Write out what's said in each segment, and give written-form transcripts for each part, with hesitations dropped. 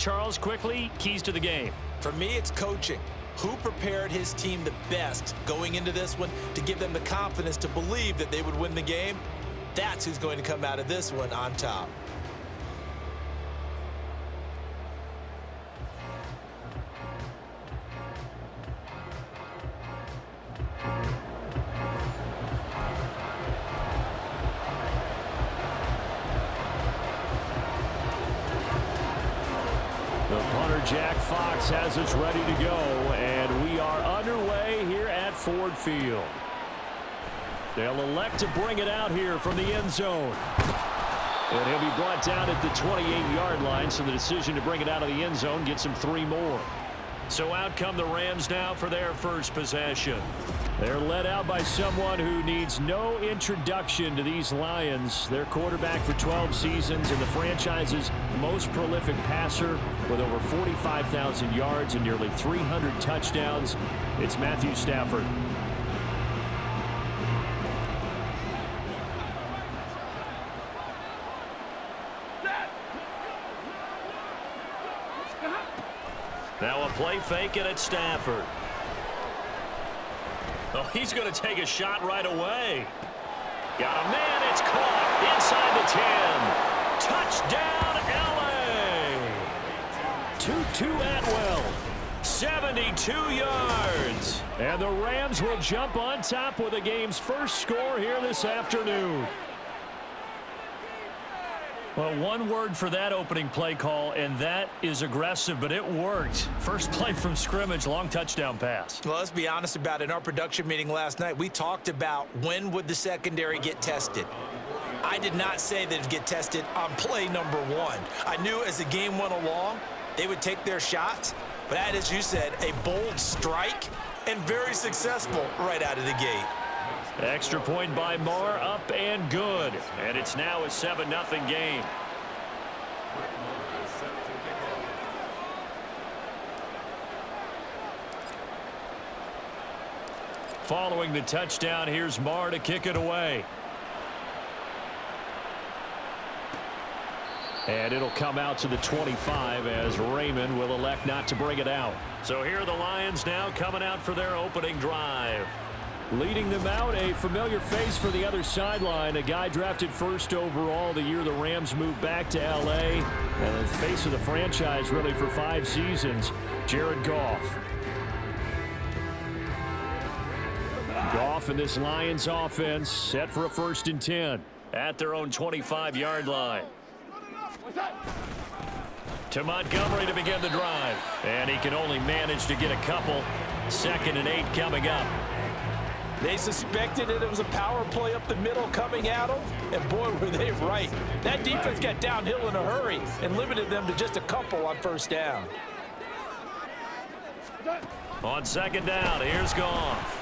Charles, quickly, keys to the game. For me, it's coaching. Who prepared his team the best going into this one to give them the confidence to believe that they would win the game? That's who's going to come out of this one on top. The punter, Jack Fox, has us ready to go, and we are underway here at Ford Field. They'll elect to bring it out here from the end zone. And he'll be brought down at the 28-yard line, so the decision to bring it out of the end zone gets him 3 more. So out come the Rams now for their first possession. They're led out by someone who needs no introduction to these Lions. Their quarterback for 12 seasons and the franchise's most prolific passer with over 45,000 yards and nearly 300 touchdowns. It's Matthew Stafford. Now a play fake, and it's Stafford. Oh, he's going to take a shot right away. Got a man. It's caught inside the 10. Touchdown, L.A. Tutu Atwell. 72 yards. And the Rams will jump on top with the game's first score here this afternoon. Well, one word for that opening play call, and that is aggressive, but it worked. First play from scrimmage, long touchdown pass. Well, let's be honest about it. In our production meeting last night, we talked about when would the secondary get tested. I did not say that it would get tested on play number 1. I knew as the game went along, they would take their shots, but that, as you said, a bold strike and very successful right out of the gate. Extra point by Marr, up and good. And it's now a 7-0 game. Following the touchdown, here's Marr to kick it away. And it'll come out to the 25 as Raymond will elect not to bring it out. So here are the Lions now coming out for their opening drive. Leading them out, a familiar face for the other sideline, a guy drafted first overall the year the Rams moved back to L.A., and the face of the franchise really for 5 seasons, Jared Goff. Goff and this Lions offense set for a 1st and 10 at their own 25-yard line. To Montgomery to begin the drive, and he can only manage to get a couple. 2nd and 8 coming up. They suspected it was a power play up the middle coming at them, and boy, were they right. That defense got downhill in a hurry and limited them to just a couple on 1st down. On 2nd down, here's Goff.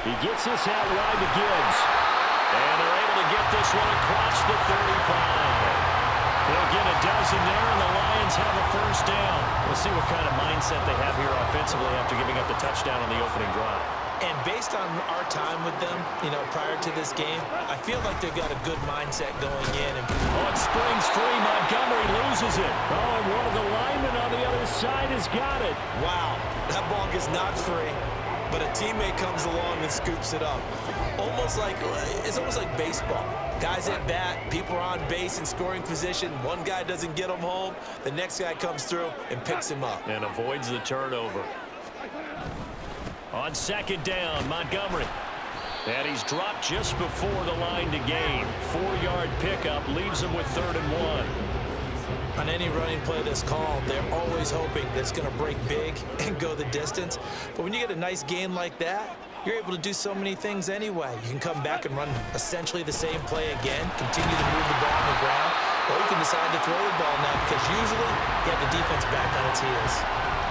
He gets this out wide to Gibbs. And they're able to get this one across the 35. They'll get a dozen there, and the Lions have a 1st down. We'll see what kind of mindset they have here offensively after giving up the touchdown on the opening drive. And based on our time with them, prior to this game, I feel like they've got a good mindset going in. Oh, it springs free. Montgomery loses it. Oh, and one of the linemen on the other side has got it. Wow, that ball gets knocked free, but a teammate comes along and scoops it up. It's almost like baseball. Guys at bat, people are on base in scoring position. One guy doesn't get him home. The next guy comes through and picks him up. And avoids the turnover. On 2nd down, Montgomery. And he's dropped just before the line to gain. 4-yard pickup leaves him with 3rd and 1. On any running play that's called, they're always hoping that it's going to break big and go the distance. But when you get a nice gain like that, you're able to do so many things anyway. You can come back and run essentially the same play again, continue to move the ball on the ground, or you can decide to throw the ball now because usually you have the defense back on its heels.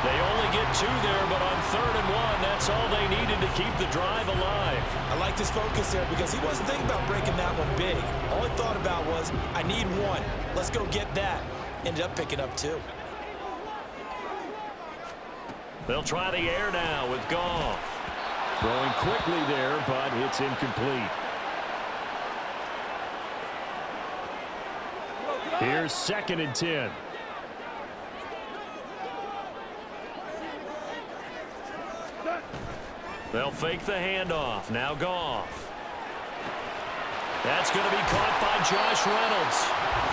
They only get 2 there, but on 3rd and 1, that's all they needed to keep the drive alive. I liked his focus there because he wasn't thinking about breaking that one big. All he thought about was, I need 1. Let's go get that. Ended up picking up 2. They'll try the air now with Goff. Throwing quickly there, but it's incomplete. Here's 2nd and 10. They'll fake the handoff. Now Goff. That's going to be caught by Josh Reynolds.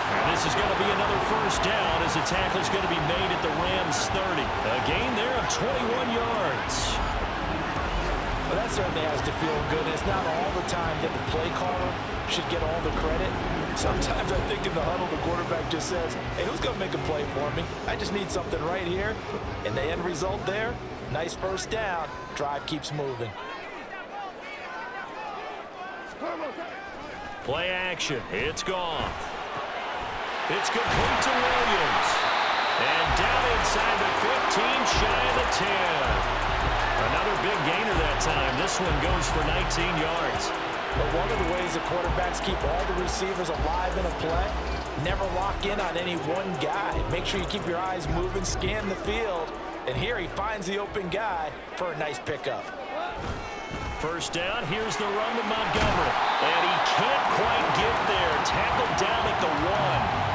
And this is going to be another first down as the tackle is going to be made at the Rams 30. A gain there of 21 yards. Well, that certainly has to feel good. It's not all the time that the play caller should get all the credit. Sometimes I think in the huddle, the quarterback just says, hey, who's going to make a play for me? I just need something right here. And the end result there, nice first down. Drive keeps moving. Play action. It's Goff. It's complete to Williams. And down inside the 15, shy of the 10. Another big gainer that time. This one goes for 19 yards. But one of the ways the quarterbacks keep all the receivers alive in a play, never lock in on any one guy. Make sure you keep your eyes moving, scan the field. And here he finds the open guy for a nice pickup. First down, here's the run to Montgomery. And he can't quite get there. Tackled down at the 1.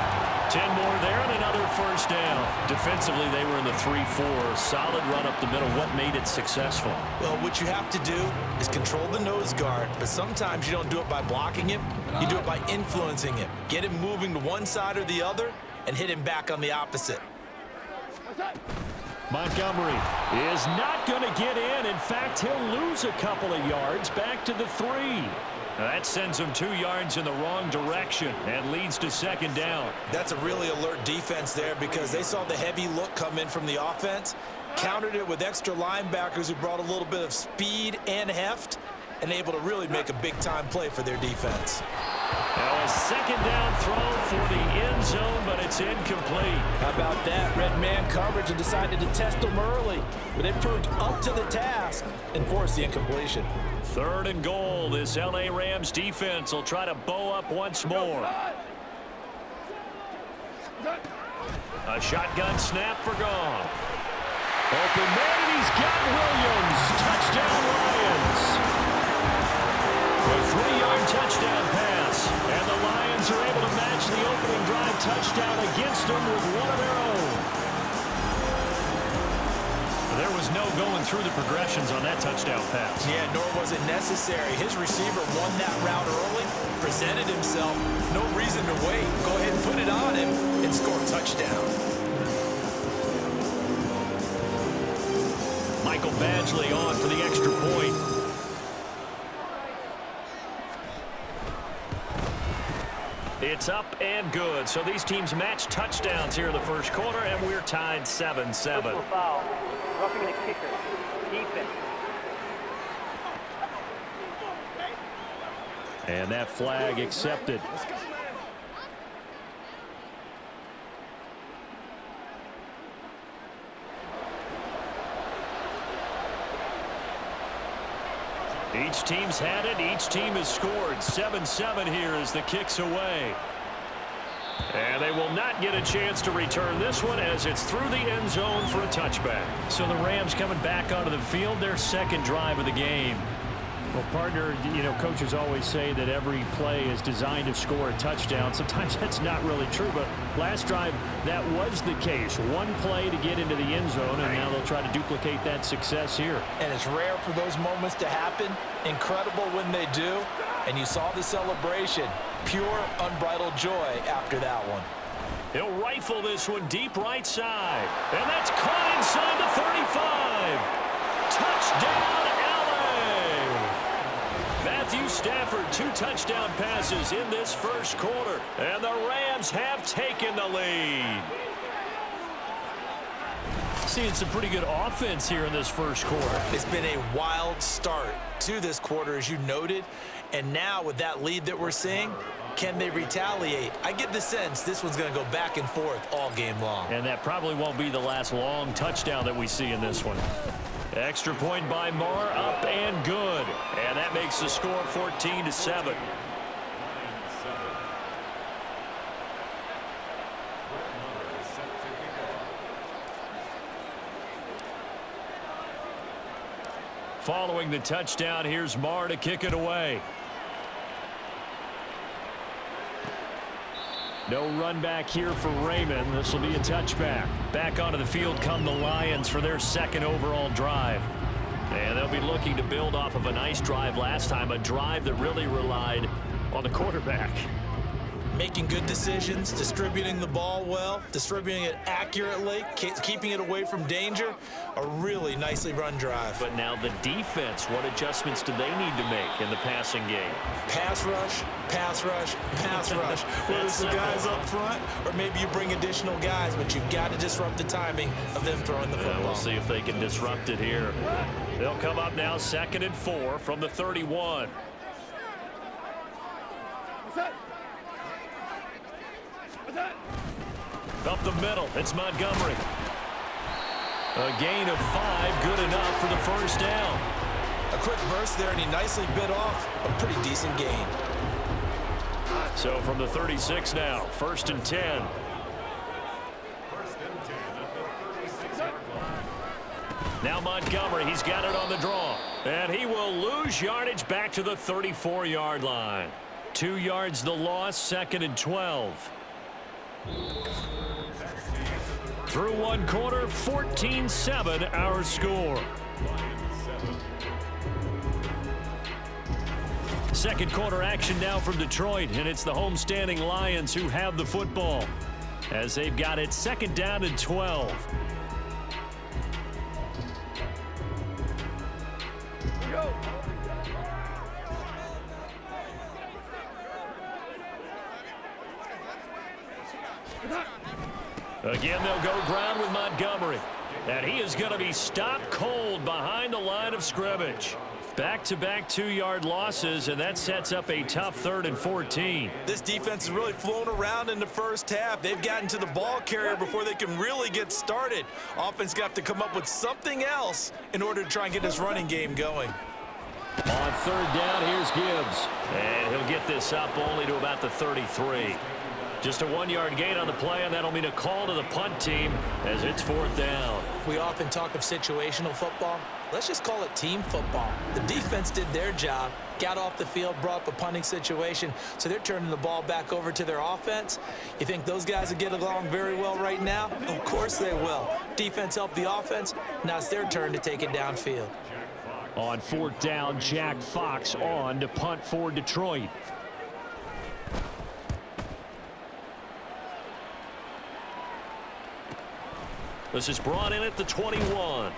10 more there and another first down. Defensively, they were in the 3-4. Solid run up the middle. What made it successful? Well, what you have to do is control the nose guard, but sometimes you don't do it by blocking him. You do it by influencing him. Get him moving to one side or the other and hit him back on the opposite. Montgomery is not going to get in. In fact, he'll lose a couple of yards back to the 3. That sends him 2 yards in the wrong direction and leads to second down. That's a really alert defense there because they saw the heavy look come in from the offense, countered it with extra linebackers who brought a little bit of speed and heft, and able to really make a big-time play for their defense. Now a second down throw for the end zone, but it's incomplete. How about that? Red man coverage and decided to test them early, but it proved up to the task and forced the incompletion. 3rd and goal. This L.A. Rams defense will try to bow up once more. A shotgun snap for Goff. Open man, and he's got Williams. Touchdown, Lions. A 3-yard touchdown pass. And the Lions are able to match the opening drive touchdown against them with one of their own. There was no going through the progressions on that touchdown pass. Yeah, nor was it necessary. His receiver won that route early, presented himself, no reason to wait. Go ahead and put it on him and score a touchdown. Michael Badgley on for the extra point. It's up and good. So these teams match touchdowns here in the first quarter, and we're tied 7-7. Foul. Roughing the kicker. Defense. And that flag accepted. Each team's had it. Each team has scored. 7-7 here as the kick's away. And they will not get a chance to return this one as it's through the end zone for a touchback. So the Rams coming back onto the field, their second drive of the game. Well, partner, you know, coaches always say that every play is designed to score a touchdown. Sometimes that's not really true, but last drive, that was the case. One play to get into the end zone, and now they'll try to duplicate that success here. And it's rare for those moments to happen. Incredible when they do. And you saw the celebration. Pure, unbridled joy after that one. He'll rifle this one deep right side. And that's caught inside the 35. Touchdown, LA! Matthew Stafford, 2 touchdown passes in this first quarter. And the Rams have taken the lead. Seeing some pretty good offense here in this first quarter. It's been a wild start to this quarter, as you noted. And now with that lead that we're seeing, can they retaliate? I get the sense this one's going to go back and forth all game long. And that probably won't be the last long touchdown that we see in this one. Extra point by Marr, up and good. And that makes the score 14-7. Following the touchdown, here's Marr to kick it away. No run back here for Raymond. This will be a touchback. Back onto the field come the Lions for their second overall drive. And they'll be looking to build off of a nice drive last time, a drive that really relied on the quarterback. Making good decisions, distributing the ball well, distributing it accurately, keeping it away from danger. A really nicely run drive. But now the defense, what adjustments do they need to make in the passing game? Pass rush, pass rush, pass rush. Whether it's the guys up front or maybe you bring additional guys, but you've got to disrupt the timing of them throwing the football. We'll see if they can disrupt it here. They'll come up now 2nd and 4 from the 31. Up the middle, it's Montgomery. A gain of 5, good enough for the first down. A quick burst there, and he nicely bit off a pretty decent gain. So from the 36 now, 1st and 10. Now Montgomery, he's got it on the draw. And he will lose yardage back to the 34-yard line. 2 yards the loss, 2nd and 12. Through one quarter, 14-7 our score. Second quarter action now from Detroit, and it's the homestanding Lions who have the football as they've got it 2nd down and 12. Again, they'll go ground with Montgomery. And he is going to be stopped cold behind the line of scrimmage. Back-to-back 2-yard losses, and that sets up a tough 3rd and 14. This defense has really flown around in the first half. They've gotten to the ball carrier before they can really get started. Offense got to come up with something else in order to try and get this running game going. On 3rd down, here's Gibbs. And he'll get this up only to about the 33. Just a 1-yard gain on the play, and that'll mean a call to the punt team as it's 4th down. We often talk of situational football. Let's just call it team football. The defense did their job, got off the field, brought up a punting situation, so they're turning the ball back over to their offense. You think those guys will get along very well right now? Of course they will. Defense helped the offense. Now it's their turn to take it downfield. On 4th down, Jack Fox on to punt for Detroit. This is brought in at the 21.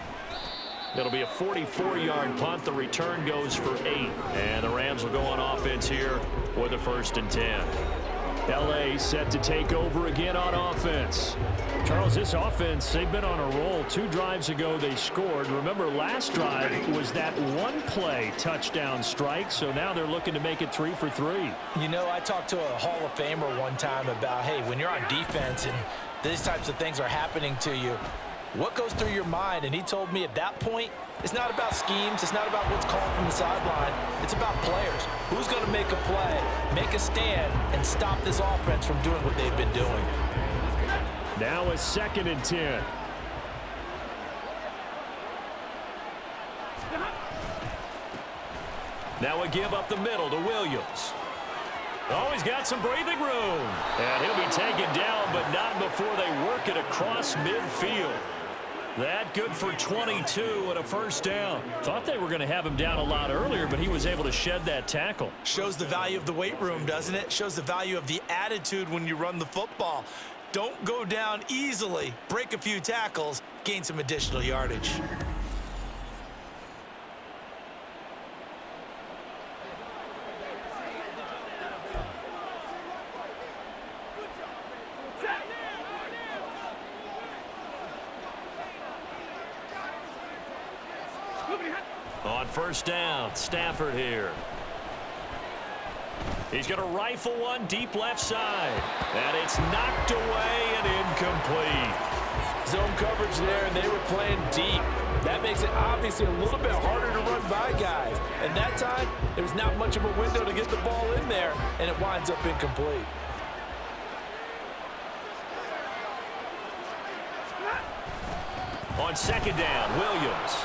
It'll be a 44-yard punt. The return goes for 8. And the Rams will go on offense here with a 1st and 10. L.A. set to take over again on offense. Charles, this offense, they've been on a roll. 2 drives ago, they scored. Remember, last drive was that one-play touchdown strike, so now they're looking to make it 3 for 3. You know, I talked to a Hall of Famer one time about, hey, when you're on defense and these types of things are happening to you, what goes through your mind? And he told me at that point, it's not about schemes. It's not about what's called from the sideline. It's about players. Who's going to make a play, make a stand, and stop this offense from doing what they've been doing? Now a 2nd and 10. Now a give up the middle to Williams. Oh, he's got some breathing room. And he'll be taken down, but not before they work it across midfield. That good for 22 and a 1st down. Thought they were going to have him down a lot earlier, but he was able to shed that tackle. Shows the value of the weight room, doesn't it? Shows the value of the attitude when you run the football. Don't go down easily. Break a few tackles, gain some additional yardage. On 1st down, Stafford here. He's going to rifle one deep left side. And it's knocked away and incomplete. Zone coverage there, and they were playing deep. That makes it obviously a little bit harder to run by guys. And that time, there's not much of a window to get the ball in there, and it winds up incomplete. On 2nd down, Williams.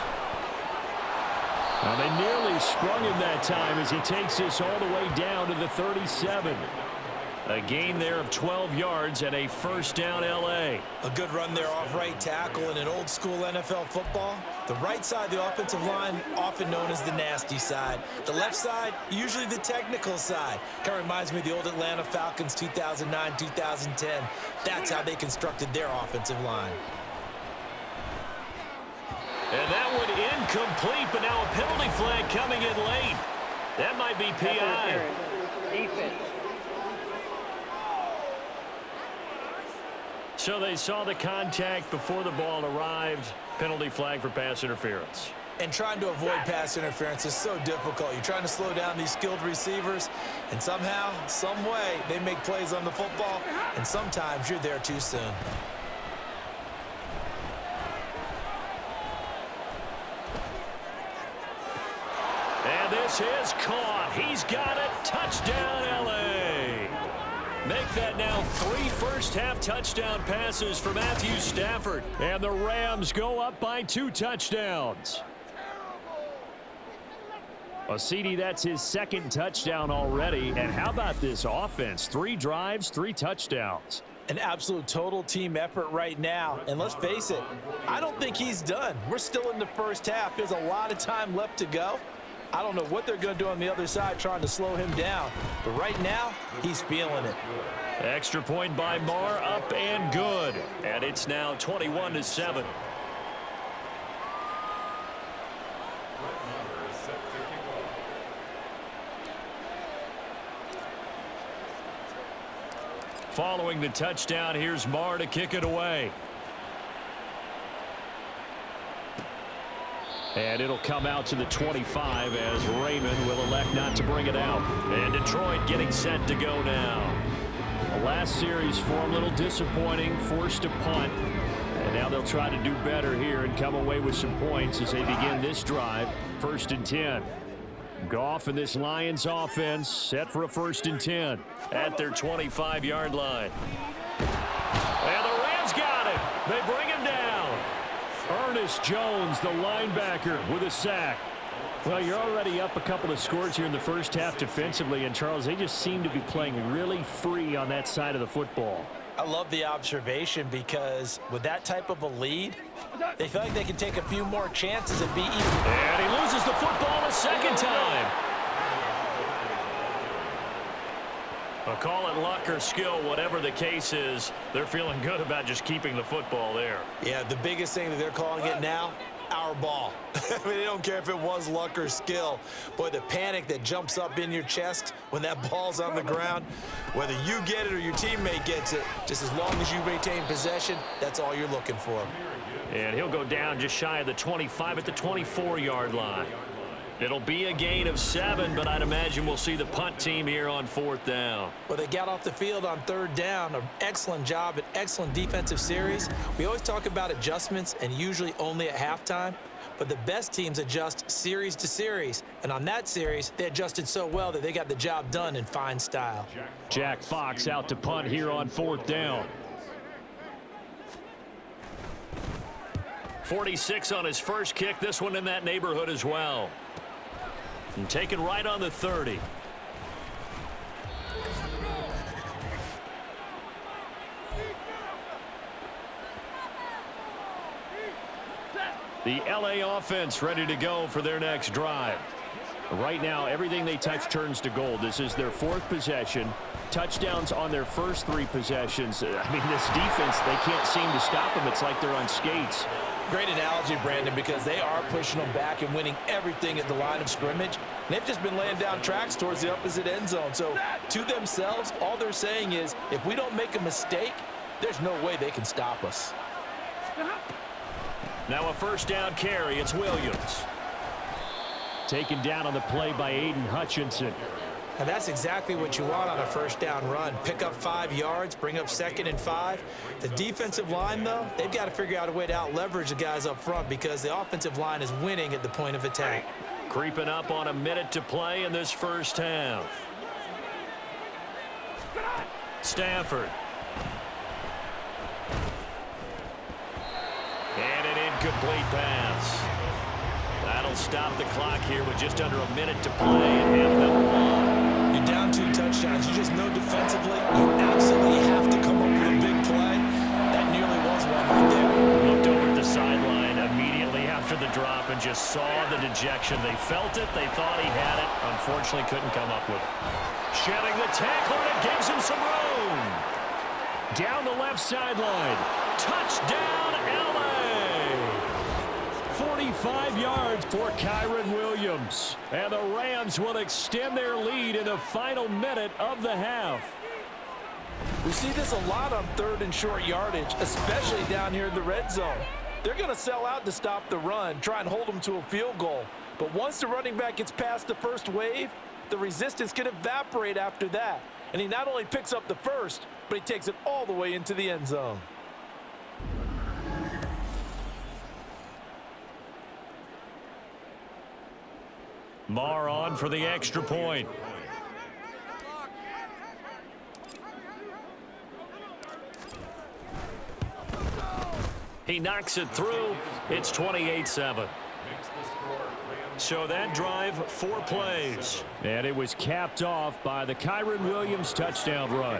Now they nearly sprung him that time as he takes this all the way down to the 37. A gain there of 12 yards and a first down L.A. A good run there off right tackle in an old school NFL football. The right side of the offensive line, often known as the nasty side. The left side, usually the technical side. Kind of reminds me of the old Atlanta Falcons 2009-2010. That's how they constructed their offensive line. And that one incomplete, but now a penalty flag coming in late. That might be PI. Defense. So they saw the contact before the ball arrived. Penalty flag for pass interference. And trying to avoid pass interference is so difficult. You're trying to slow down these skilled receivers, and somehow, some way, they make plays on the football, and sometimes you're there too soon. And this is caught. He's got it. Touchdown, L.A. Make that now 3 first-half touchdown passes for Matthew Stafford. And the Rams go up by 2 touchdowns. Well, CD, that's his second touchdown already. And how about this offense? 3 drives, 3 touchdowns. An absolute total team effort right now. And let's face it, I don't think he's done. We're still in the first half. There's a lot of time left to go. I don't know what they're going to do on the other side trying to slow him down. But right now, he's feeling it. Extra point by Marr, up and good. And it's now 21-7. Following the touchdown, here's Marr to kick it away. And it'll come out to the 25 as Raymond will elect not to bring it out. And Detroit getting set to go now. The last series for a little disappointing, forced a punt. And now they'll try to do better here and come away with some points as they begin this drive. 1st and 10. Goff and this Lions offense set for a 1st and 10 at their 25-yard line. And the Rams got it. They bring him down. Ernest Jones, the linebacker, with a sack. Well, you're already up a couple of scores here in the first half defensively, and Charles, they just seem to be playing really free on that side of the football. I love the observation because with that type of a lead, they feel like they can take a few more chances and be even. And he loses the football a second time. I'll call it luck or skill, whatever the case is. They're feeling good about just keeping the football there. Yeah, the biggest thing that they're calling it now, our ball. I mean, they don't care if it was luck or skill. Boy, the panic that jumps up in your chest when that ball's on the ground, whether you get it or your teammate gets it, just as long as you maintain possession, that's all you're looking for. And he'll go down just shy of the 25 at the 24-yard line. It'll be a gain of 7, but I'd imagine we'll see the punt team here on 4th down. Well, they got off the field on 3rd down. An excellent job, an excellent defensive series. We always talk about adjustments and usually only at halftime, but the best teams adjust series to series. And on that series, they adjusted so well that they got the job done in fine style. Jack Fox out to punt here on 4th down. 46 on his first kick. This one in that neighborhood as well. And taken right on the 30. The LA offense ready to go for their next drive. Right now, everything they touch turns to gold. This is their 4th possession. Touchdowns on their first 3 possessions. I mean, this defense, they can't seem to stop them. It's like they're on skates. Great analogy, Brandon, because they are pushing them back and winning everything at the line of scrimmage. And they've just been laying down tracks towards the opposite end zone. So to themselves, all they're saying is, if we don't make a mistake, there's no way they can stop us. Now a 1st down carry. It's Williams. Taken down on the play by Aiden Hutchinson. And that's exactly what you want on a 1st down run. Pick up 5 yards, bring up 2nd and 5. The defensive line, though, they've got to figure out a way to out-leverage the guys up front because the offensive line is winning at the point of attack. Creeping up on a minute to play in this first half. Stafford. And an incomplete pass. That'll stop the clock here with just under a minute to play in half number 1. You're down 2 touchdowns. touchdowns. You just know defensively you absolutely have to come up with a big play. That nearly was one right there. Looked over at the sideline immediately after the drop and just saw the dejection. They felt it. They thought he had it. Unfortunately, couldn't come up with it. Shedding the tackle, and it gives him some room. Down the left sideline. Touchdown, LA! 45 yards for Kyren Williams. And the Rams will extend their lead in the final minute of the half. We see this a lot on 3rd and short yardage, especially down here in the red zone. They're going to sell out to stop the run, try and hold them to a field goal. But once the running back gets past the first wave, the resistance can evaporate after that. And he not only picks up the first, but he takes it all the way into the end zone. Marr on for the extra point. He knocks it through. It's 28-7. So that drive, 4 plays. And it was capped off by the Kyren Williams touchdown run.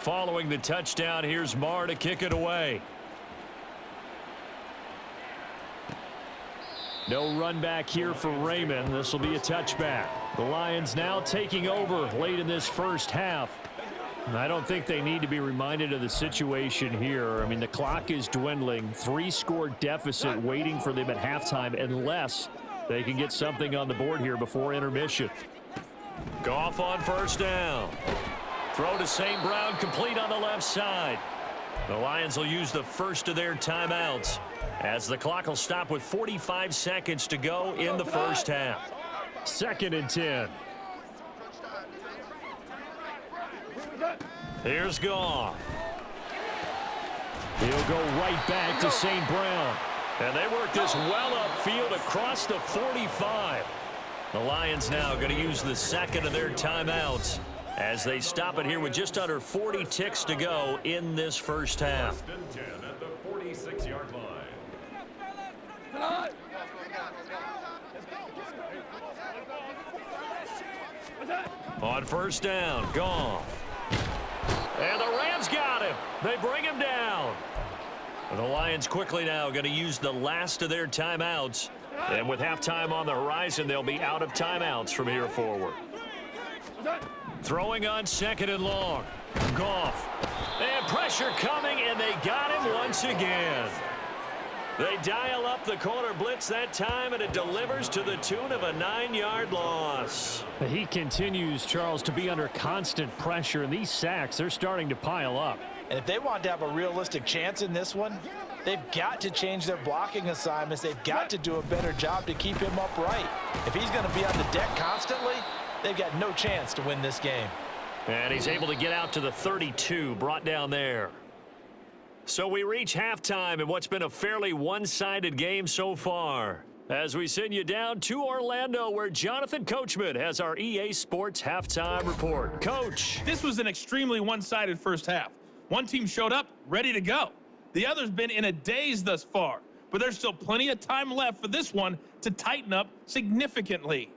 Following the touchdown, here's Marr to kick it away. No run back here for Raymond. This will be a touchback. The Lions now taking over late in this first half. I don't think they need to be reminded of the situation here. I mean, the clock is dwindling. 3-score deficit waiting for them at halftime unless they can get something on the board here before intermission. Goff on first down. Throw to St. Brown, complete on the left side. The Lions will use the first of their timeouts as the clock will stop with 45 seconds to go in the first half. 2nd and 10. Here's Goff. He'll go right back to St. Brown. And they work this well upfield across the 45. The Lions now going to use the second of their timeouts as they stop it here with just under 40 ticks to go in this first half. At the 46-yard line. On first down, Goff. And the Rams got him. They bring him down. The Lions quickly now going to use the last of their timeouts. And with halftime on the horizon, they'll be out of timeouts from here forward. Throwing on 2nd and long. Goff. And pressure coming, and they got him once again. They dial up the corner blitz that time, and it delivers to the tune of a 9-yard loss. He continues, Charles, to be under constant pressure, and these sacks, they're starting to pile up. And if they want to have a realistic chance in this one, they've got to change their blocking assignments. They've got to do a better job to keep him upright. If he's going to be on the deck constantly, they've got no chance to win this game. And he's able to get out to the 32, brought down there. So we reach halftime in what's been a fairly one-sided game so far. As we send you down to Orlando, where Jonathan Coachman has our EA Sports halftime report. Coach. This was an extremely one-sided first half. One team showed up, ready to go. The other's been in a daze thus far, but there's still plenty of time left for this one to tighten up significantly.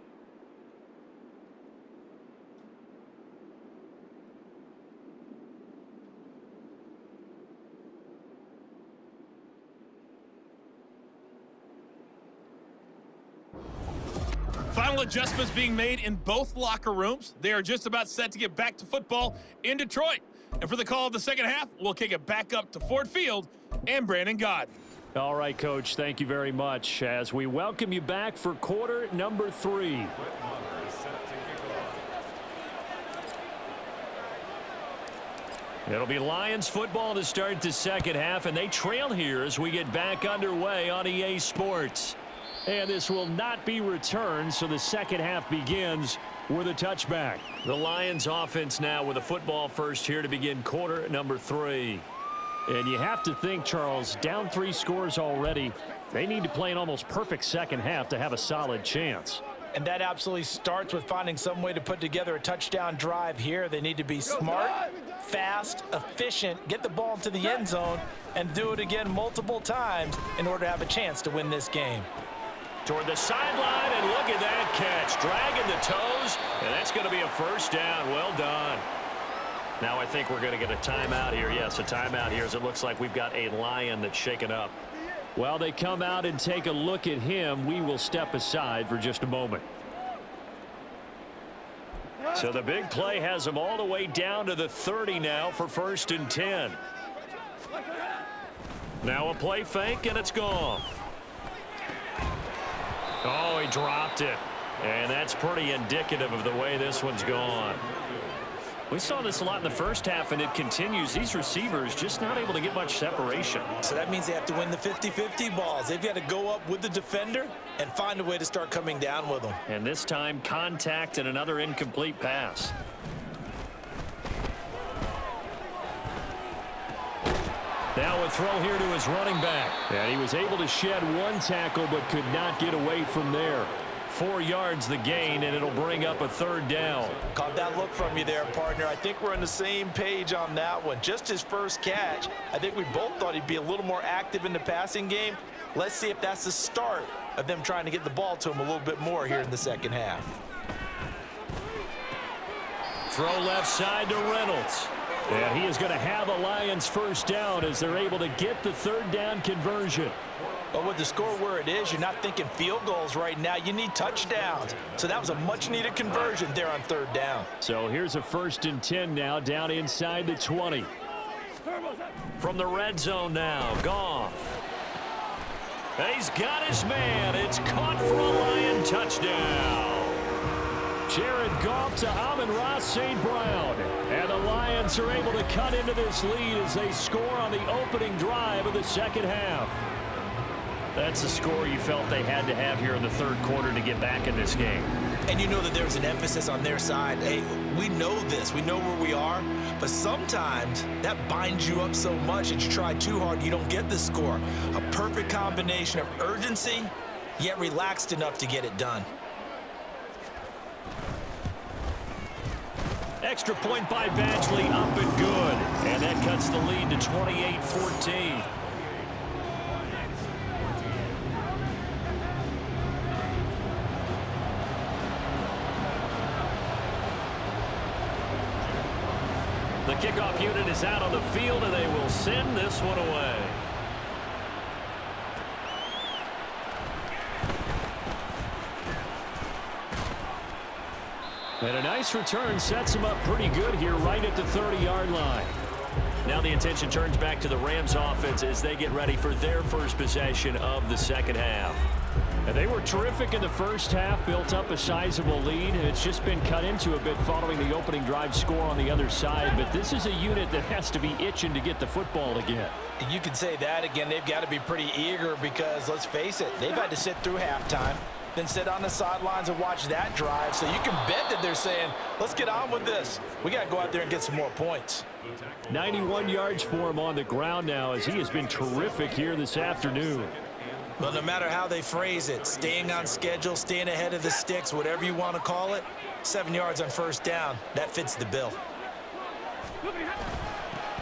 Final adjustments being made in both locker rooms. They are just about set to get back to football in Detroit. And for the call of the second half, we'll kick it back up to Ford Field and Brandon Gott. All right, Coach, thank you very much as we welcome you back for quarter number 3. It'll be Lions football to start the second half, and they trail here as we get back underway on EA Sports. And this will not be returned, so the second half begins with a touchback. The Lions offense now with a football first here to begin quarter number 3. And you have to think, Charles, down 3 scores already. They need to play an almost perfect second half to have a solid chance. And that absolutely starts with finding some way to put together a touchdown drive here. They need to be smart, fast, efficient, get the ball into the end zone, and do it again multiple times in order to have a chance to win this game. toward the sideline, and look at that catch. Dragging the toes, and that's going to be a first down. Well done. Now I think we're going to get a timeout here. Yes, a timeout here as it looks like we've got a Lion that's shaken up. Well, they come out and take a look at him. We will step aside for just a moment. So the big play has them all the way down to the 30 now for 1st and 10. Now a play fake, and it's gone. Oh, he dropped it. And that's pretty indicative of the way this one's gone. We saw this a lot in the first half, and it continues. These receivers just not able to get much separation. So that means they have to win the 50-50 balls. They've got to go up with the defender and find a way to start coming down with them. And this time, contact and another incomplete pass. Now a throw here to his running back. And he was able to shed one tackle, but could not get away from there. 4 yards the gain, and it'll bring up a 3rd down. Caught that look from you there, partner. I think we're on the same page on that one. Just his first catch. I think we both thought he'd be a little more active in the passing game. Let's see if that's the start of them trying to get the ball to him a little bit more here in the second half. Throw left side to Reynolds. And he is going to have a Lions first down as they're able to get the 3rd down conversion. But with the score where it is, you're not thinking field goals right now. You need touchdowns. So that was a much-needed conversion there on 3rd down. So here's a 1st and 10 now, down inside the 20. From the red zone now, Goff. And he's got his man. It's caught for a Lion touchdown. Jared Goff to Amon-Ra St. Brown. And the Lions are able to cut into this lead as they score on the opening drive of the second half. That's the score you felt they had to have here in the 3rd quarter to get back in this game. And you know that there's an emphasis on their side. Hey, we know this. We know where we are. But sometimes that binds you up so much that you try too hard, you don't get the score. A perfect combination of urgency, yet relaxed enough to get it done. Extra point by Badgley, up and good. And that cuts the lead to 28-14. The kickoff unit is out on the field, and they will send this one away. And a nice return sets them up pretty good here right at the 30-yard line. Now the attention turns back to the Rams offense as they get ready for their first possession of the second half. And they were terrific in the first half, built up a sizable lead, and it's just been cut into a bit following the opening drive score on the other side. But this is a unit that has to be itching to get the football again. You can say that again. They've got to be pretty eager because, let's face it, they've had to sit through halftime, then sit on the sidelines and watch that drive. So you can bet that they're saying, let's get on with this. We got to go out there and get some more points. 91 yards for him on the ground now as he has been terrific here this afternoon. Well, no matter how they phrase it, staying on schedule, staying ahead of the sticks, whatever you want to call it, 7 yards on 1st down, that fits the bill.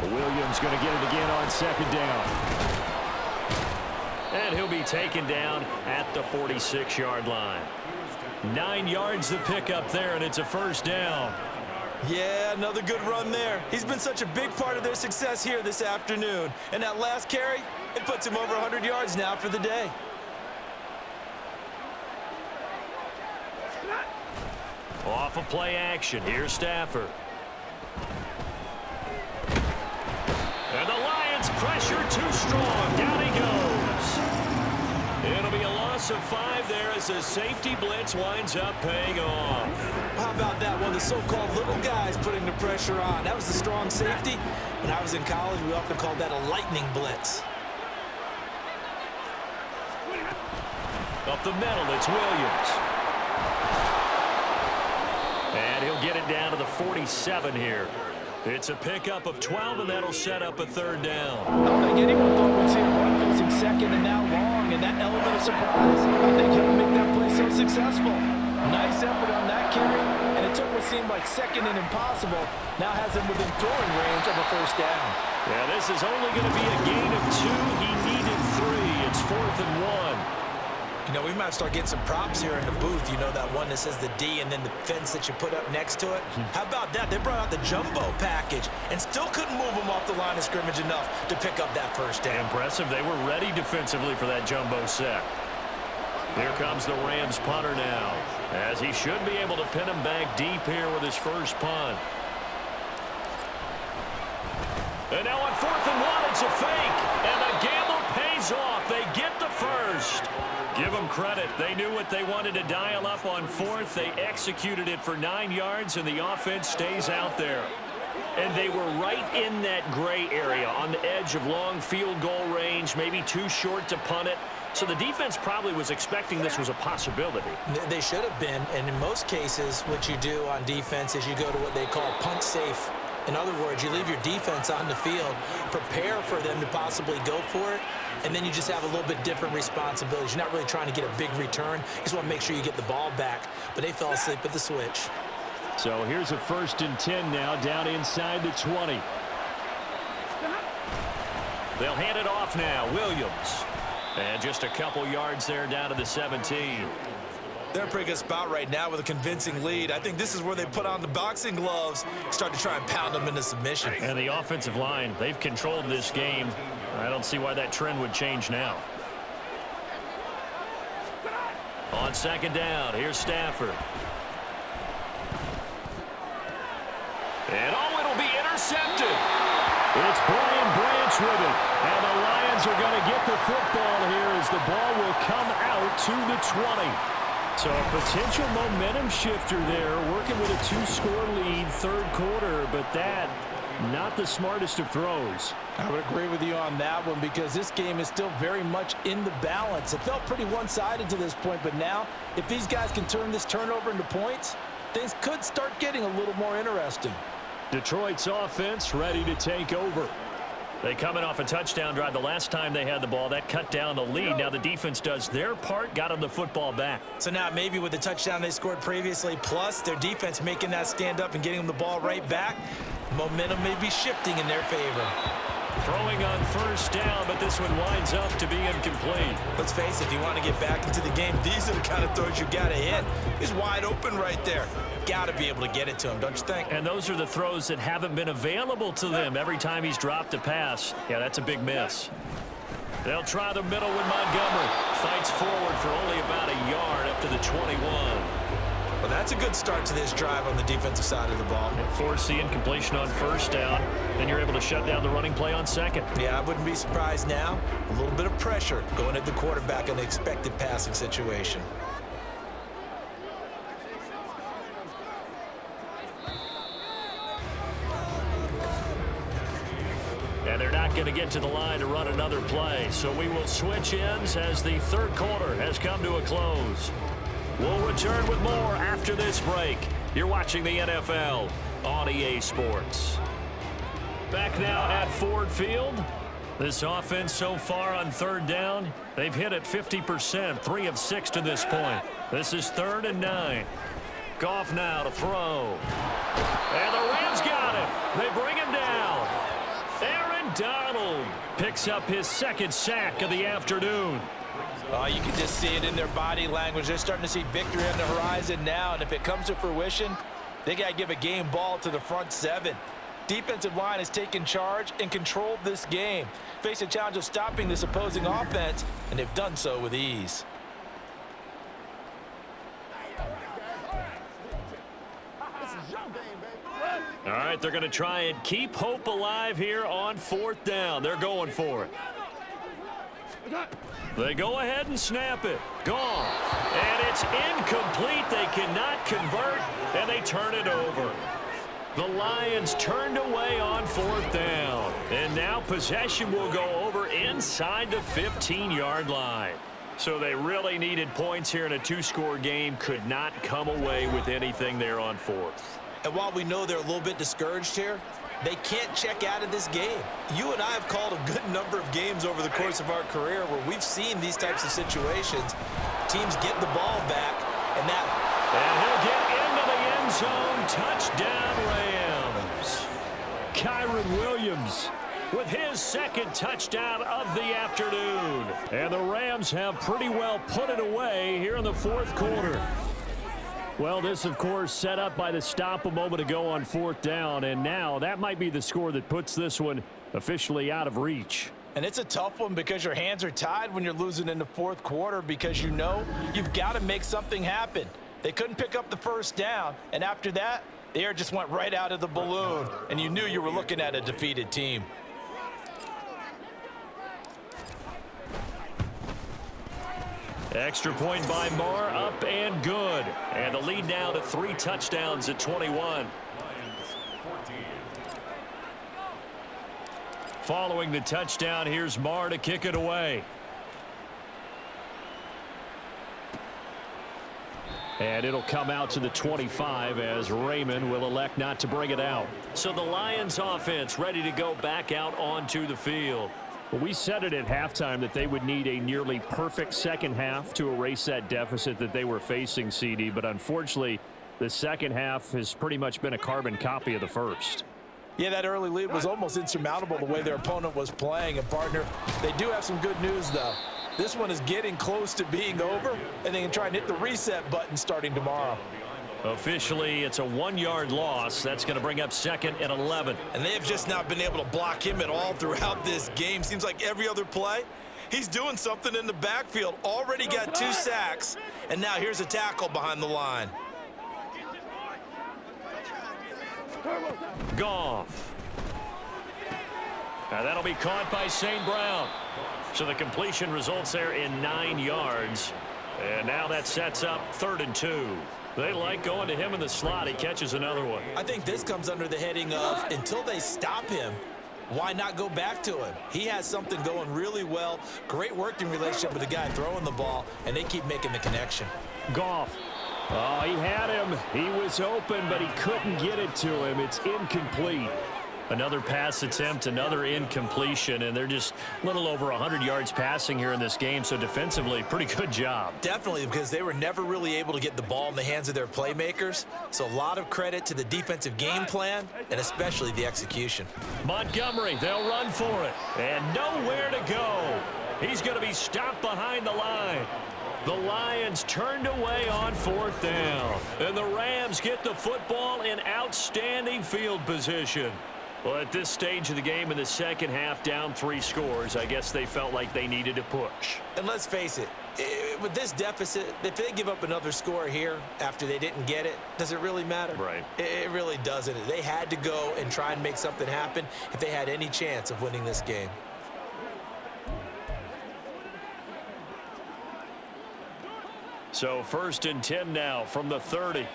Williams going to get it again on 2nd down. And he'll be taken down at the 46-yard line. 9 yards the pickup there, and it's a 1st down. Yeah, another good run there. He's been such a big part of their success here this afternoon. And that last carry, it puts him over 100 yards now for the day. Off of play action, here's Stafford. And the Lions pressure too strong. Down he goes. It'll be a loss of 5 there as the safety blitz winds up paying off. How about that one? The so-called little guys putting the pressure on. That was the strong safety. When I was in college, we often called that a lightning blitz. Up the middle, it's Williams. And he'll get it down to the 47 here. It's a pickup of 12, and that'll set up a 3rd down. I don't think anyone thought we'd see a run posting 2nd and that long, and that element of surprise, I think he'll make that play so successful. Nice effort on that carry, and it took what seemed like 2nd and impossible, now has him within throwing range of a 1st down. Yeah, this is only going to be a gain of 2. He needed 3. It's 4th and 1. You know, we might start getting some props here in the booth. You know, that one that says the D and then the fence that you put up next to it. How about that? They brought out the jumbo package and still couldn't move them off the line of scrimmage enough to pick up that first down. Impressive. They were ready defensively for that jumbo set. Here comes the Rams punter now, as he should be able to pin him back deep here with his first punt. And now on 4th and 1, it's a fake. And the gamble pays off. They get the first. Give them credit. They knew what they wanted to dial up on 4th. They executed it for 9 yards, and the offense stays out there. And they were right in that gray area on the edge of long field goal range, maybe too short to punt it. So the defense probably was expecting this was a possibility. They should have been, and in most cases, what you do on defense is you go to what they call punt safe. In other words, you leave your defense on the field, prepare for them to possibly go for it, and then you just have a little bit different responsibilities. You're not really trying to get a big return. You just want to make sure you get the ball back. But they fell asleep at the switch. So here's a 1st and 10 now, down inside the 20. They'll hand it off now. Williams. And just a couple yards there down to the 17. They're in a pretty good spot right now with a convincing lead. I think this is where they put on the boxing gloves, start to try and pound them into submission. And the offensive line, they've controlled this game. I don't see why that trend would change now. On 2nd down, here's Stafford. And it'll be intercepted. It's Brian Branch with it. And the Lions are going to get the football here as the ball will come out to the 20. So a potential momentum shifter there, working with a 2-score lead, 3rd quarter, but that, not the smartest of throws. I would agree with you on that one because this game is still very much in the balance. It felt pretty one-sided to this point, but now, if these guys can turn this turnover into points, things could start getting a little more interesting. Detroit's offense ready to take over. They coming off a touchdown drive the last time they had the ball. That cut down the lead. Now the defense does their part, got them the football back. So now maybe with the touchdown they scored previously, plus their defense making that stand up and getting them the ball right back, momentum may be shifting in their favor. Throwing on 1st down, but this one winds up to be incomplete. Let's face it, if you want to get back into the game, these are the kind of throws you got to hit. He's wide open right there. Got to be able to get it to him, don't you think? And those are the throws that haven't been available to them every time he's dropped a pass. Yeah, that's a big miss. They'll try the middle with Montgomery. Fights forward for only about a yard up to the 21. Well, that's a good start to this drive on the defensive side of the ball. Force the incompletion on 1st down. Then you're able to shut down the running play on 2nd. Yeah, I wouldn't be surprised now. A little bit of pressure going at the quarterback in the expected passing situation. And they're not going to get to the line to run another play. So we will switch ends as the 3rd quarter has come to a close. We'll return with more after this break. You're watching the NFL on EA Sports. Back now at Ford Field. This offense so far on 3rd down, they've hit it 50%, 3 of 6 to this point. This is 3rd and 9. Goff now to throw. And the Rams got him. They bring him down. Aaron Donald picks up his 2nd sack of the afternoon. Oh, you can just see it in their body language. They're starting to see victory on the horizon now, and if it comes to fruition, they got to give a game ball to the front 7. Defensive line has taken charge and controlled this game. Face a challenge of stopping this opposing offense, and they've done so with ease. All right, they're going to try and keep hope alive here on 4th down. They're going for it. They go ahead and snap it. Gone. And it's incomplete. They cannot convert, and they turn it over. The Lions turned away on 4th down. And now possession will go over inside the 15-yard line. So they really needed points here in a 2-score game. Could not come away with anything there on 4th. And while we know they're a little bit discouraged here, they can't check out of this game. You and I have called a good number of games over the course of our career where we've seen these types of situations. Teams get the ball back, and he'll get into the end zone. Touchdown, Rams. Kyron Williams with his second touchdown of the afternoon. And the Rams have pretty well put it away here in the fourth quarter. Well, this, of course, set up by the stop a moment ago on fourth down, and now that might be the score that puts this one officially out of reach. And it's a tough one because your hands are tied when you're losing in the fourth quarter because you know you've got to make something happen. They couldn't pick up the first down, and after that, the air just went right out of the balloon, and you knew you were looking at a defeated team. Extra point by Marr, up and good. And the lead now to 3 touchdowns at 21. Following the touchdown, here's Marr to kick it away. And it'll come out to the 25 as Raymond will elect not to bring it out. So the Lions offense ready to go back out onto the field. Well, we said it at halftime that they would need a nearly perfect second half to erase that deficit that they were facing, CD. But unfortunately, the second half has pretty much been a carbon copy of the first. Yeah, that early lead was almost insurmountable the way their opponent was playing. And, partner, they do have some good news, though. This one is getting close to being over, and they can try and hit the reset button starting tomorrow. Officially, it's a 1-yard loss. That's going to bring up second and 11. And they have just not been able to block him at all throughout this game. Seems like every other play, he's doing something in the backfield. Already got 2 sacks, and now here's a tackle behind the line. Goff. Now that'll be caught by St. Brown. So the completion results there in 9 yards. And now that sets up 3rd and 2. They like going to him in the slot. He catches another one. I think this comes under the heading of until they stop him, why not go back to him? He has something going really well. Great working relationship with the guy throwing the ball, and they keep making the connection. Goff. Oh, he had him. He was open, but he couldn't get it to him. It's incomplete. Another pass attempt, another incompletion, and they're just a little over 100 yards passing here in this game, so defensively, pretty good job. Definitely, because they were never really able to get the ball in the hands of their playmakers, so a lot of credit to the defensive game plan, and especially the execution. Montgomery, they'll run for it, and nowhere to go. He's going to be stopped behind the line. The Lions turned away on 4th down, and the Rams get the football in outstanding field position. Well, at this stage of the game in the second half, down 3 scores, I guess they felt like they needed a push. And let's face it, with this deficit, if they give up another score here after they didn't get it, does it really matter? Right. It really doesn't. They had to go and try and make something happen if they had any chance of winning this game. So 1st and 10 now from the 30.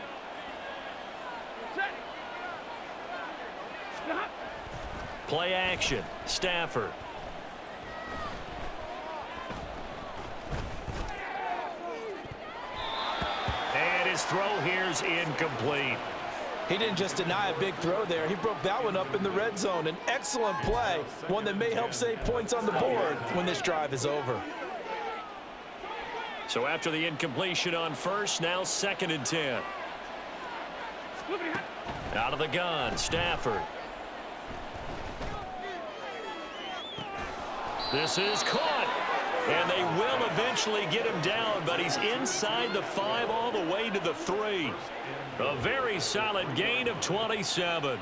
Play action. Stafford. And his throw here's incomplete. He didn't just deny a big throw there. He broke that one up in the red zone. An excellent play, one that may help save points on the board when this drive is over. So after the incompletion on 1st, now 2nd and 10. Out of the gun, Stafford. This is caught, and they will eventually get him down, but he's inside the 5 all the way to the 3. A very solid gain of 27.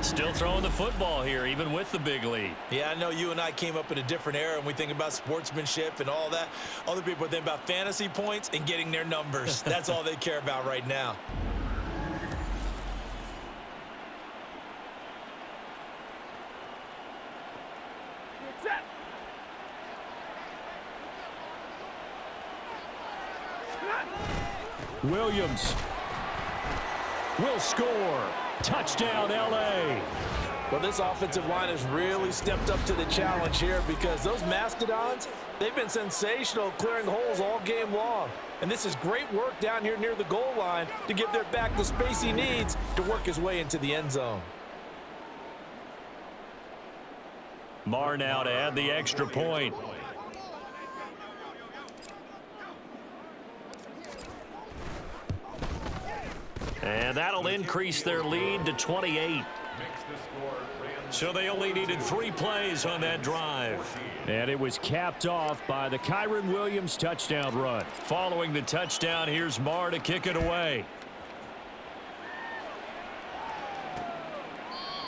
Still throwing the football here, even with the big lead. Yeah, I know you and I came up in a different era, and we think about sportsmanship and all that. Other people think about fantasy points and getting their numbers. That's all they care about right now. Williams will score. Touchdown, L.A. Well, this offensive line has really stepped up to the challenge here because those Mastodons, they've been sensational clearing holes all game long. And this is great work down here near the goal line to give their back the space he needs to work his way into the end zone. Marr now to add the extra point. And that'll increase their lead to 28. Makes the score Rams So they only needed 3 plays on that drive. And it was capped off by the Kyron Williams touchdown run. Following the touchdown, here's Marr to kick it away.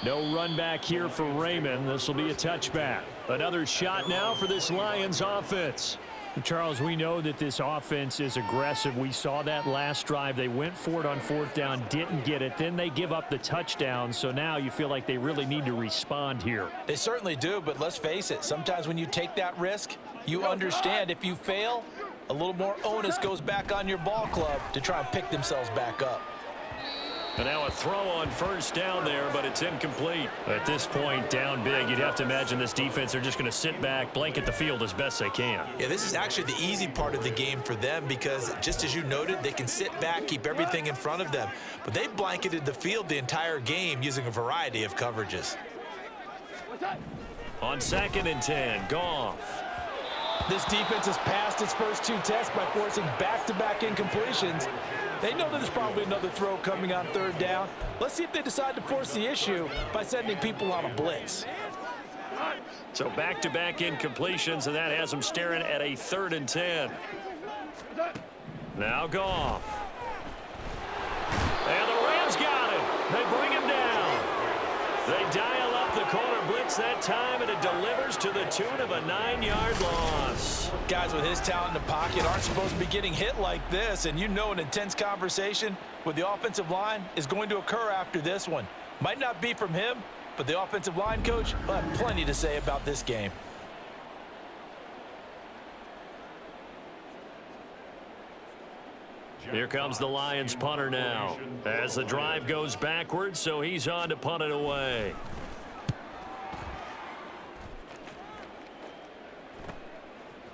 No run back here for Raymond. This will be a touchback. Another shot now for this Lions offense. Charles, we know that this offense is aggressive. We saw that last drive. They went for it on 4th down, didn't get it. Then they give up the touchdown. So now you feel like they really need to respond here. They certainly do, but let's face it. Sometimes when you take that risk, you understand if you fail, a little more onus goes back on your ball club to try and pick themselves back up. And now a throw on 1st down there, but it's incomplete. At this point, down big, you'd have to imagine this defense are just going to sit back, blanket the field as best they can. Yeah, this is actually the easy part of the game for them because, just as you noted, they can sit back, keep everything in front of them. But they've blanketed the field the entire game using a variety of coverages. On 2nd and 10, Goff. This defense has passed its first 2 tests by forcing back-to-back incompletions. They know that there's probably another throw coming on 3rd down. Let's see if they decide to force the issue by sending people on a blitz. So back-to-back incompletions, and that has them staring at a 3rd and 10. Now Goff. And the Rams got him. They bring him down. They dial up the corner blitz that time, and it delivers to the tune of a 9-yard loss. Guys with his talent in the pocket aren't supposed to be getting hit like this, and you know an intense conversation with the offensive line is going to occur after this one. Might not be from him, but the offensive line coach will have plenty to say about this game. Here comes the Lions punter now as the drive goes backwards, so he's on to punt it away.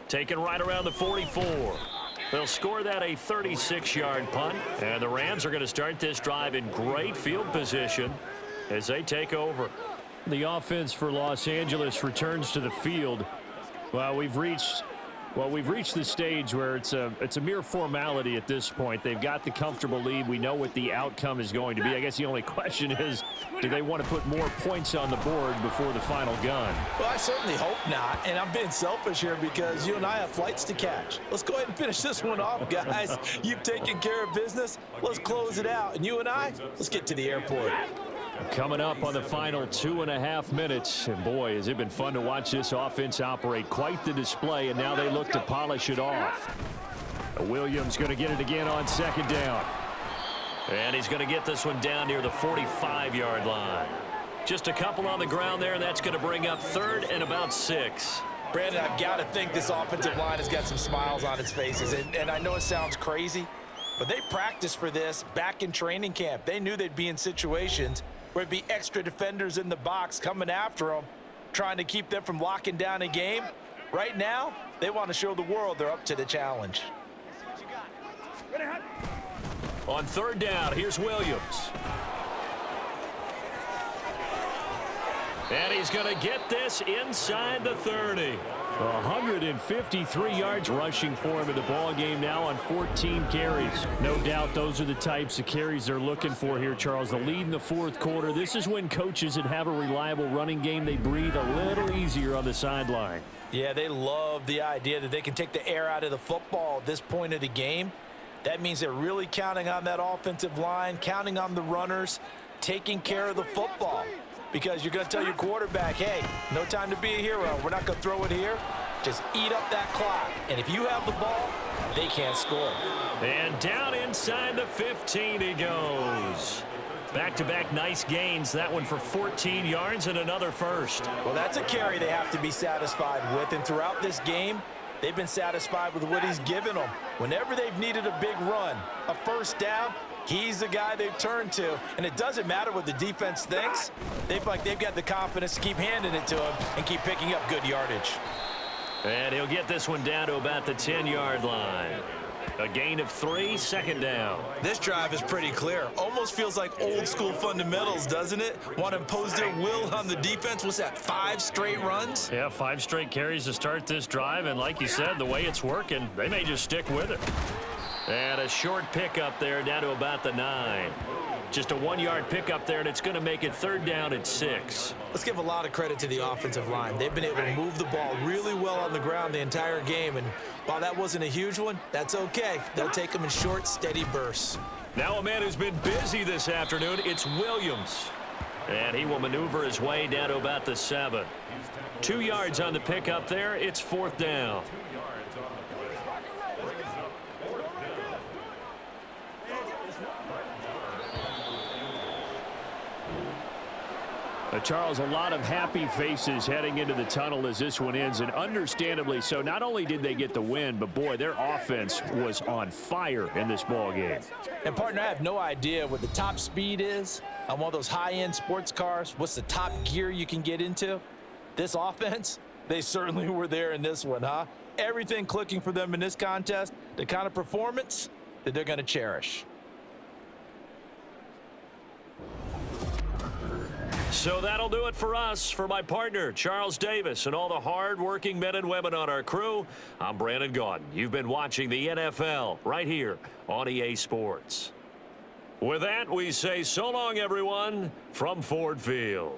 Taken right around the 44. They'll score that a 36-yard punt, and the Rams are going to start this drive in great field position as they take over. The offense for Los Angeles returns to the field. Well, we've reached the stage where it's a mere formality at this point. They've got the comfortable lead. We know what the outcome is going to be. I guess the only question is, do they want to put more points on the board before the final gun? Well, I certainly hope not, and I'm being selfish here because you and I have flights to catch. Let's go ahead and finish this one off, guys. You've taken care of business. Let's close it out, and you and I, let's get to the airport. Coming up on the final 2.5 minutes, and boy, has it been fun to watch this offense operate. Quite the display, and now they look to polish it off. Williams going to get it again on 2nd down. And he's going to get this one down near the 45-yard line. Just a couple on the ground there, and that's going to bring up 3rd and about 6. Brandon, I've got to think this offensive line has got some smiles on its faces, and I know it sounds crazy, but they practiced for this back in training camp. They knew they'd be in situations where it'd be extra defenders in the box coming after them, trying to keep them from locking down a game. Right now, they want to show the world they're up to the challenge. On 3rd down, here's Williams. And he's going to get this inside the 30. 153 yards rushing for him in the ball game now on 14 carries. No doubt those are the types of carries they're looking for here, Charles. The lead in the 4th quarter. This is when coaches that have a reliable running game, they breathe a little easier on the sideline. Yeah, they love the idea that they can take the air out of the football at this point of the game. That means they're really counting on that offensive line, counting on the runners, taking care of the football. Because you're going to tell your quarterback, hey, no time to be a hero. We're not going to throw it here. Just eat up that clock. And if you have the ball, they can't score. And down inside the 15 he goes. Back-to-back nice gains. That one for 14 yards and another first. Well, that's a carry they have to be satisfied with. And throughout this game, they've been satisfied with what he's given them. Whenever they've needed a big run, a 1st down, he's the guy they've turned to, and it doesn't matter what the defense thinks. They've got the confidence to keep handing it to him and keep picking up good yardage. And he'll get this one down to about the 10-yard line. A gain of 3, 2nd down. This drive is pretty clear. Almost feels like old school fundamentals, doesn't it? Want to impose their will on the defense. What's that, 5 straight runs? Yeah, 5 straight carries to start this drive, and like you said, the way it's working, they may just stick with it. And a short pickup there down to about the 9. Just a 1-yard pickup there, and it's going to make it 3rd down at 6. Let's give a lot of credit to the offensive line. They've been able to move the ball really well on the ground the entire game, and while that wasn't a huge one, that's okay. They'll take them in short, steady bursts. Now a man who's been busy this afternoon, it's Williams. And he will maneuver his way down to about the 7. 2 yards on the pickup there. It's 4th down. Charles, a lot of happy faces heading into the tunnel as this one ends, and understandably so. Not only did they get the win, but boy, their offense was on fire in this ball game. And partner, I have no idea what the top speed is on one of those high-end sports cars. What's the top gear you can get into? This offense, they certainly were there in this one, huh? Everything clicking for them in this contest, the kind of performance that they're going to cherish. So that'll do it for us. For my partner, Charles Davis, and all the hard-working men and women on our crew, I'm Brandon Gaudin. You've been watching the NFL right here on EA Sports. With that, we say so long, everyone, from Ford Field.